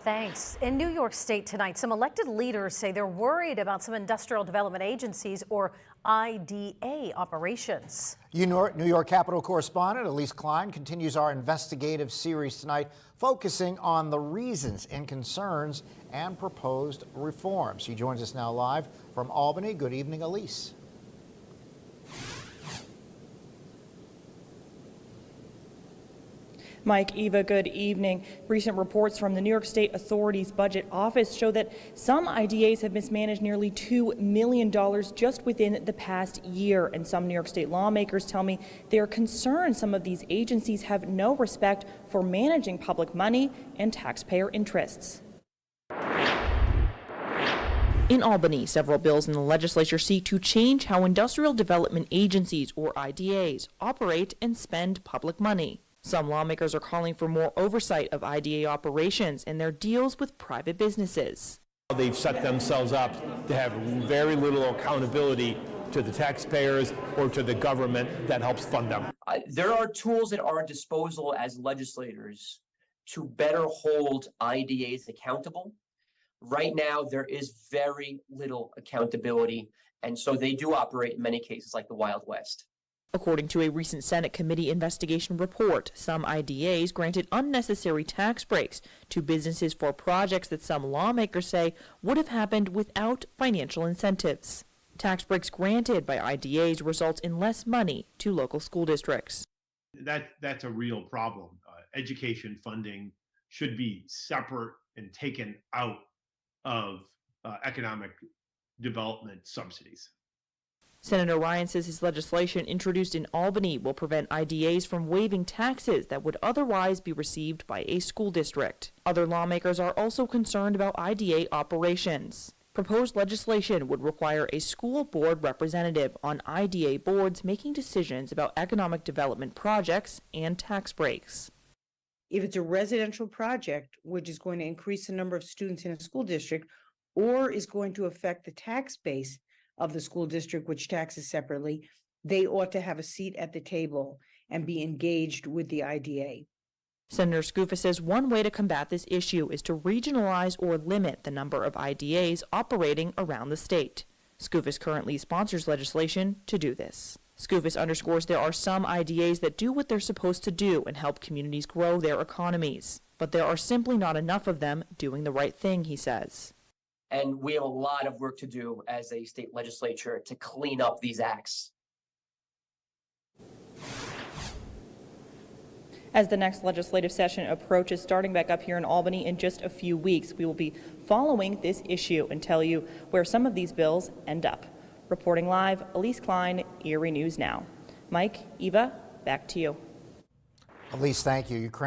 Thanks. In New York State tonight, some elected leaders say they're worried about some industrial development agencies or IDA operations. New York Capitol correspondent Elise Klein continues our investigative series tonight, focusing on the reasons and concerns and proposed reforms. She joins us now live from Albany. Good evening, Elise. Mike, Eva, good evening. Recent reports from the New York State Authority's budget office show that some IDAs have mismanaged nearly $2 million just within the past year. And some New York State lawmakers tell me they're concerned some of these agencies have no respect for managing public money and taxpayer interests. In Albany, several bills in the legislature seek to change how industrial development agencies, or IDAs, operate and spend public money. Some lawmakers are calling for more oversight of IDA operations and their deals with private businesses. They've set themselves up to have very little accountability to the taxpayers or to the government that helps fund them. There are tools at our disposal as legislators to better hold IDAs accountable. Right now, there is very little accountability, and so they do operate in many cases like the Wild West. According to a recent Senate committee investigation report, some IDAs granted unnecessary tax breaks to businesses for projects that some lawmakers say would have happened without financial incentives. Tax breaks granted by IDAs result in less money to local school districts. That's a real problem. Education funding should be separate and taken out of economic development subsidies. Senator Ryan says his legislation introduced in Albany will prevent IDAs from waiving taxes that would otherwise be received by a school district. Other lawmakers are also concerned about IDA operations. Proposed legislation would require a school board representative on IDA boards making decisions about economic development projects and tax breaks. If it's a residential project, which is going to increase the number of students in a school district, or is going to affect the tax base of the school district, which taxes separately, they ought to have a seat at the table and be engaged with the IDA. Senator Skoufis says one way to combat this issue is to regionalize or limit the number of IDAs operating around the state. Skoufis currently sponsors legislation to do this. Skoufis underscores there are some IDAs that do what they're supposed to do and help communities grow their economies. But there are simply not enough of them doing the right thing, he says. And we have a lot of work to do as a state legislature to clean up these acts. As the next legislative session approaches, starting back up here in Albany in just a few weeks, we will be following this issue and tell you where some of these bills end up. Reporting live, Elise Klein, Erie News Now. Mike, Eva, back to you. Elise, thank you. Ukraine